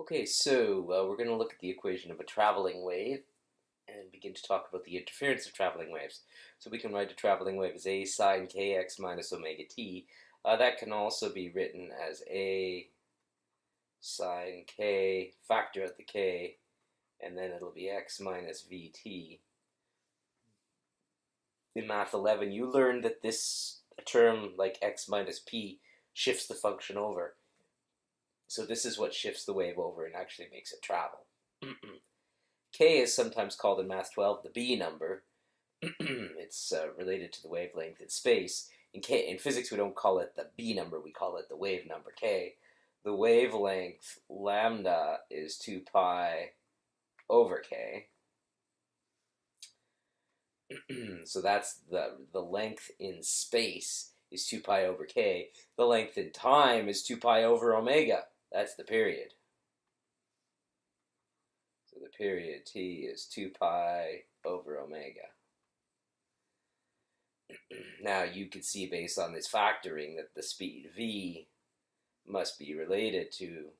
Okay, so we're going to look at the equation of a traveling wave and begin to talk about the interference of traveling waves. So we can write a traveling wave as a sine kx minus omega t. That can also be written as a sine k, factor out the k, and then it'll be x minus vt. In Math 11, you learned that this term, like x minus p, shifts the function over. So this is what shifts the wave over and actually makes it travel. K is sometimes called in Math 12 the B number. It's related to the wavelength in space. In physics, we don't call it the B number, we call it the wave number K. The wavelength lambda is 2 pi over K. So that's the length in space is 2 pi over K. The length in time is 2 pi over omega. That's the period. So the period T is 2 pi over omega. Now you can see based on this factoring that the speed V must be related to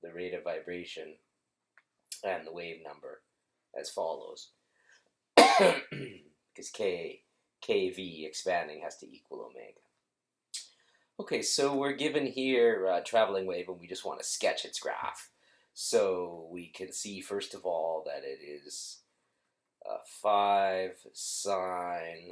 the rate of vibration and the wave number as follows. Because kV expanding has to equal omega. Okay, so we're given here a traveling wave and we just want to sketch its graph. So we can see first of all that it is 5 sine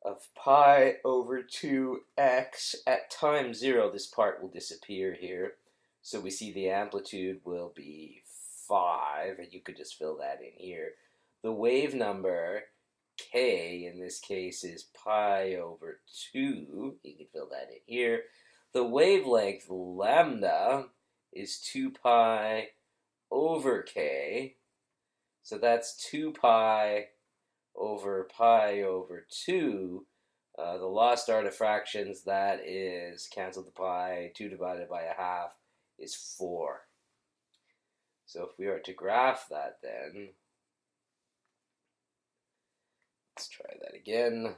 of pi over 2x. At time 0, this part will disappear here. So we see the amplitude will be 5, and you could just fill that in here. The wave number, k, in this case, is pi over 2. You can fill that in here. The wavelength, lambda, is 2 pi over k. So that's 2 pi over 2. The lost art of fractions, that is, cancel the pi, 2 divided by a half is 4. So if we are to graph that then, let's try that again.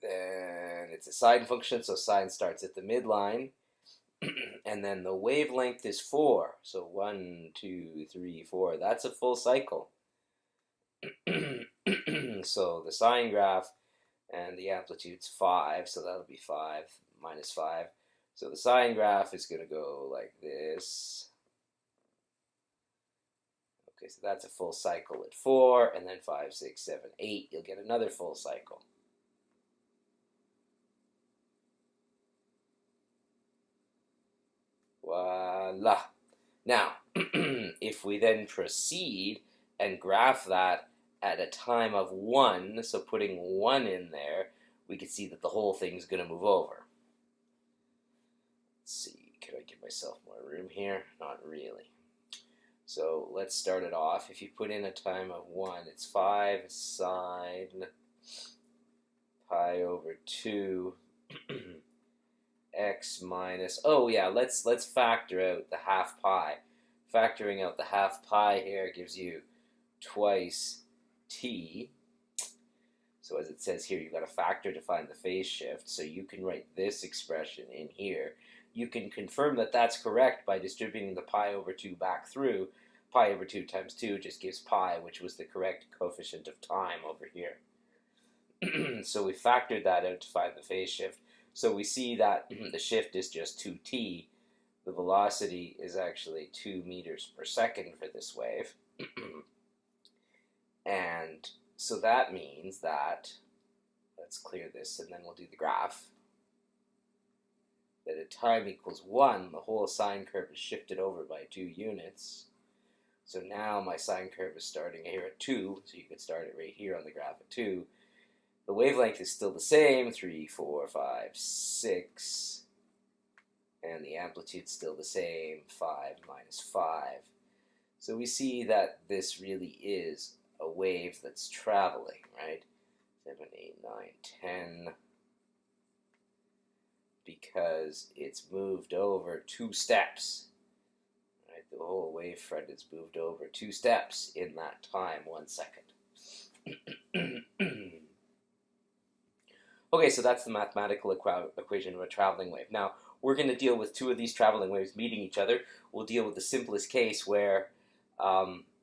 Then it's a sine function, so sine starts at the midline. And then the wavelength is 4. So 1, 2, 3, 4. That's a full cycle. So the sine graph and the amplitude's 5. So that'll be 5 minus 5. So the sine graph is going to go like this. Okay, so that's a full cycle at 4. And then 5, 6, 7, 8. You'll get another full cycle. Voila. Now, if we then proceed and graph that at a time of 1, so putting 1 in there, we can see that the whole thing's going to move over. Let's see, can I give myself more room here? Not really. So let's start it off. If you put in a time of 1, it's 5 sine pi over 2 x minus, oh yeah, let's factor out the half pi. Factoring out the half pi here gives you twice t. So as it says here, you've got a factor to find the phase shift, so you can write this expression in here. You can confirm that that's correct by distributing the pi over 2 back through. Pi over 2 times 2 just gives pi, which was the correct coefficient of time over here. So we factored that out to find the phase shift. So we see that the shift is just 2t. The velocity is actually 2 meters per second for this wave. And so that means that, let's clear this and then we'll do the graph, that at time equals 1, the whole sine curve is shifted over by 2 units. So now my sine curve is starting here at 2, so you could start it right here on the graph at 2. The wavelength is still the same, 3, 4, 5, 6, and the amplitude's still the same, 5 minus 5. So we see that this really is a wave that's traveling, right? 7, 8, 9, 10, because it's moved over 2 steps. Right? The whole wave front is moved over 2 steps in that time, 1 second. Okay, so that's the mathematical equation of a traveling wave. Now, we're going to deal with two of these traveling waves meeting each other. We'll deal with the simplest case where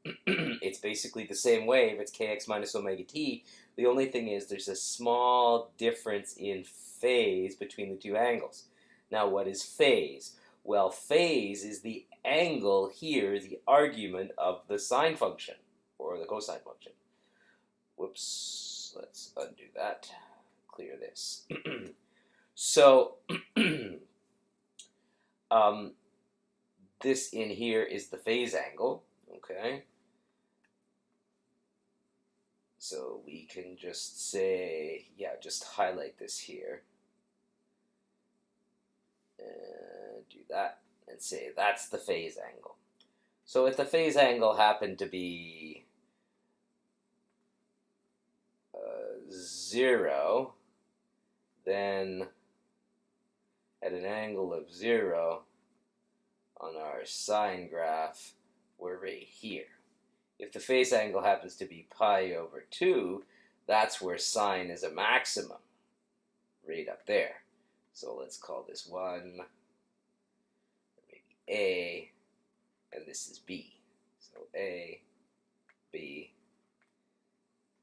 it's basically the same wave. It's kx minus omega t. The only thing is there's a small difference in phase between the two angles. Now, what is phase? Well, phase is the angle here, the argument of the sine function, or the cosine function. Whoops, let's undo that. Clear this. So, this in here is the phase angle, okay? So we can just say, yeah, just highlight this here. And do that, and say that's the phase angle. So if the phase angle happened to be 0, then at an angle of 0 on our sine graph, we're right here. If the phase angle happens to be pi over 2, that's where sine is a maximum, right up there. So let's call this 1, or maybe A, and this is B. So A, B,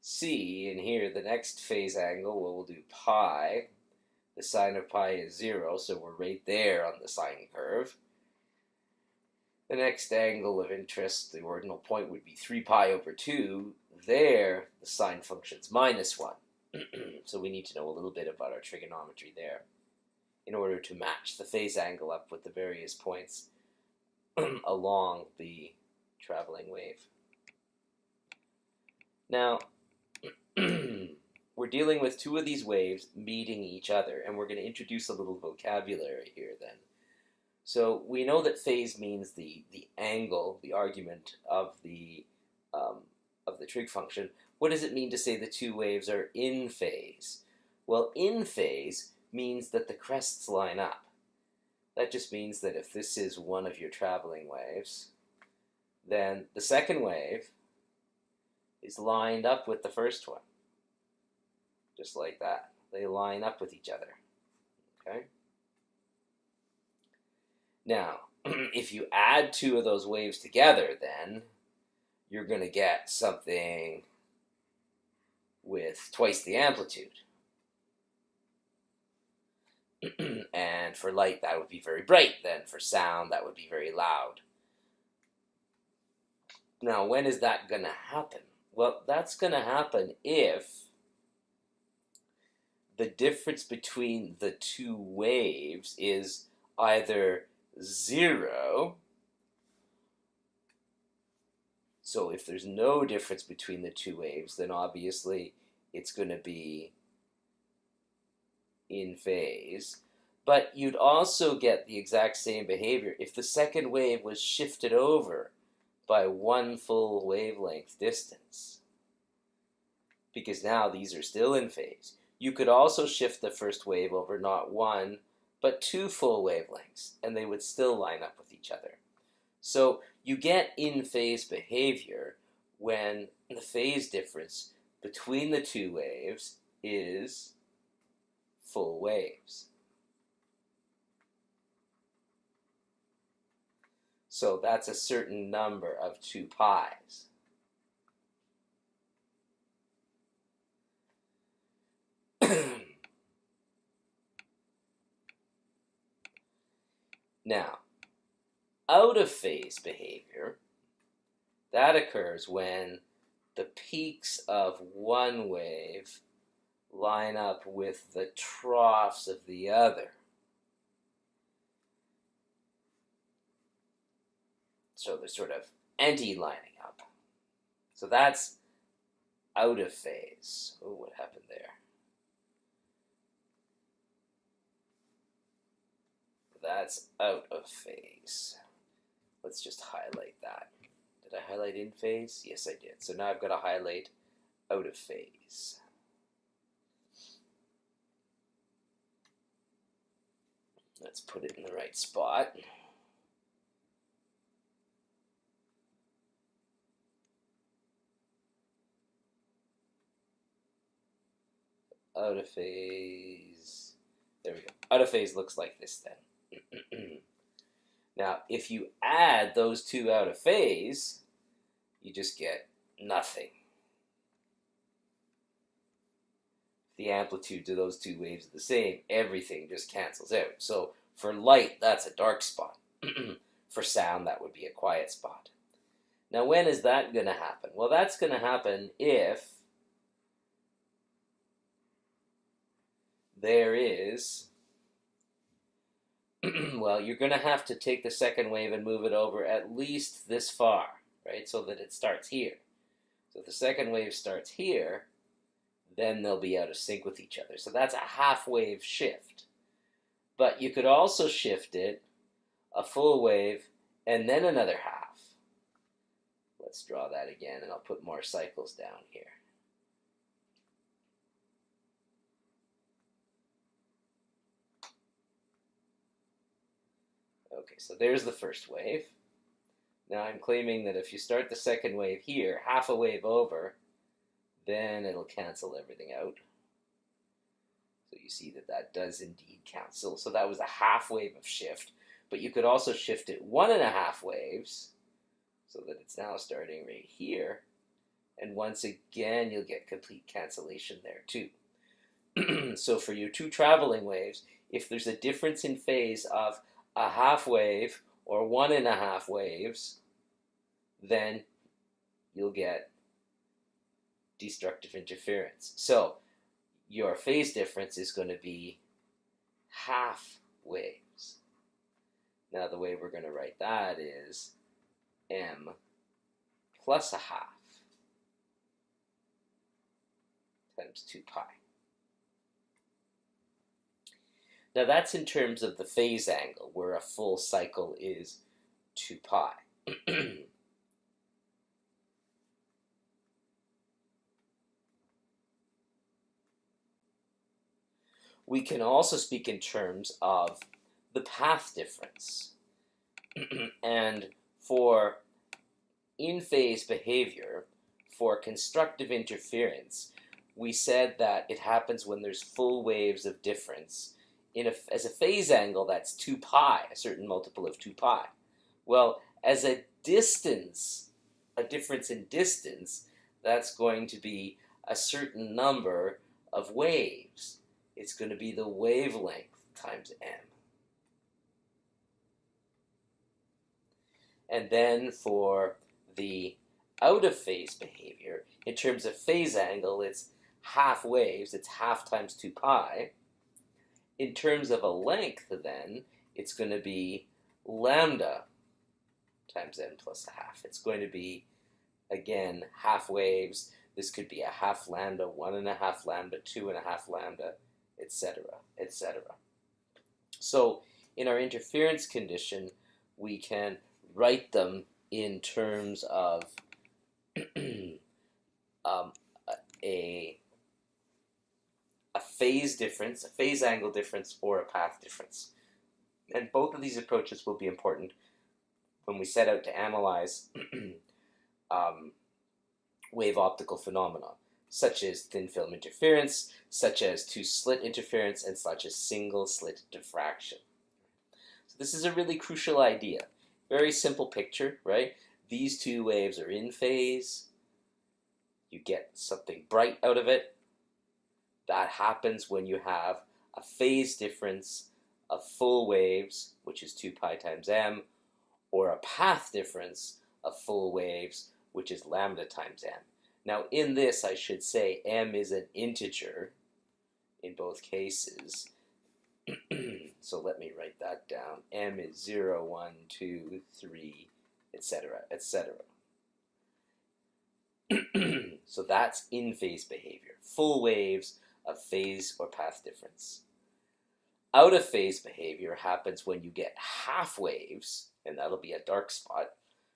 C, and here the next phase angle, well, we'll do pi. The sine of pi is 0, so we're right there on the sine curve. The next angle of interest, the ordinal point, would be 3 pi over 2. There, the sine function's minus 1. So we need to know a little bit about our trigonometry there in order to match the phase angle up with the various points along the traveling wave. Now, we're dealing with two of these waves meeting each other, and we're going to introduce a little vocabulary here then. So we know that phase means the angle, the argument of the trig function. What does it mean to say the two waves are in phase? Well, in phase means that the crests line up. That just means that if this is one of your traveling waves, then the second wave is lined up with the first one. Just like that. They line up with each other. Okay? Now, if you add two of those waves together, then you're going to get something with twice the amplitude. And for light, that would be very bright. Then for sound, that would be very loud. Now, when is that going to happen? Well, that's going to happen if the difference between the two waves is either 0. So if there's no difference between the two waves, then obviously it's going to be in phase. But you'd also get the exact same behavior if the second wave was shifted over by one full wavelength distance. Because now these are still in phase. You could also shift the first wave over not one, but 2 full wavelengths, and they would still line up with each other. So you get in-phase behavior when the phase difference between the two waves is full waves. So that's a certain number of 2 pi's. Now, out of phase behavior, that occurs when the peaks of one wave line up with the troughs of the other. So they're sort of anti-lining up. So that's out of phase. Oh, what happened there? That's out of phase. Let's just highlight that. Did I highlight in phase? Yes, I did. So now I've got to highlight out of phase. Let's put it in the right spot. out of phase. There we go. Out of phase looks like this then. Now, if you add those two out of phase, you just get nothing. The amplitudes of those two waves are the same. Everything just cancels out. So for light, that's a dark spot. For sound, that would be a quiet spot. Now, when is that going to happen? Well, that's going to happen if there is, well, you're going to have to take the second wave and move it over at least this far, right, so that it starts here. So if the second wave starts here, then they'll be out of sync with each other. So that's a half wave shift. But you could also shift it a full wave and then another half. Let's draw that again, and I'll put more cycles down here. Okay, so there's the first wave. Now I'm claiming that if you start the second wave here, half a wave over, then it'll cancel everything out. So you see that that does indeed cancel. So that was a half wave of shift. But you could also shift it 1.5 waves, so that it's now starting right here. And once again, you'll get complete cancellation there too. So for your two traveling waves, if there's a difference in phase of a half wave or 1.5 waves, then you'll get destructive interference. So your phase difference is going to be half waves. Now the way we're going to write that is m plus a half times 2 pi. Now that's in terms of the phase angle, where a full cycle is 2 pi. We can also speak in terms of the path difference. And for in-phase behavior, for constructive interference, we said that it happens when there's full waves of difference. As a phase angle, that's 2 pi, a certain multiple of 2 pi. Well, as a distance, a difference in distance, that's going to be a certain number of waves. It's going to be the wavelength times m. And then for the out-of-phase behavior, in terms of phase angle, it's half waves, it's half times 2 pi. In terms of a length, then, it's going to be lambda times n plus a half. It's going to be, again, half waves. This could be a half lambda, 1.5 lambda, 2.5 lambda, etc., etc. So in our interference condition, we can write them in terms of a phase difference, a phase angle difference, or a path difference. And both of these approaches will be important when we set out to analyze wave optical phenomena, such as thin film interference, such as two-slit interference, and such as single-slit diffraction. So this is a really crucial idea. Very simple picture, right? These two waves are in phase. You get something bright out of it. That happens when you have a phase difference of full waves, which is 2 pi times m, or a path difference of full waves, which is lambda times m. Now in this, I should say m is an integer in both cases. So let me write that down. M is 0, 1, 2, 3, etc., etc. So that's in-phase behavior. Full waves of phase or path difference. Out-of-phase behavior happens when you get half waves, and that'll be a dark spot.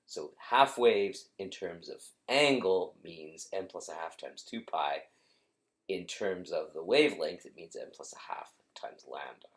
So half waves in terms of angle means m plus a half times 2 pi. In terms of the wavelength, it means m plus a half times lambda.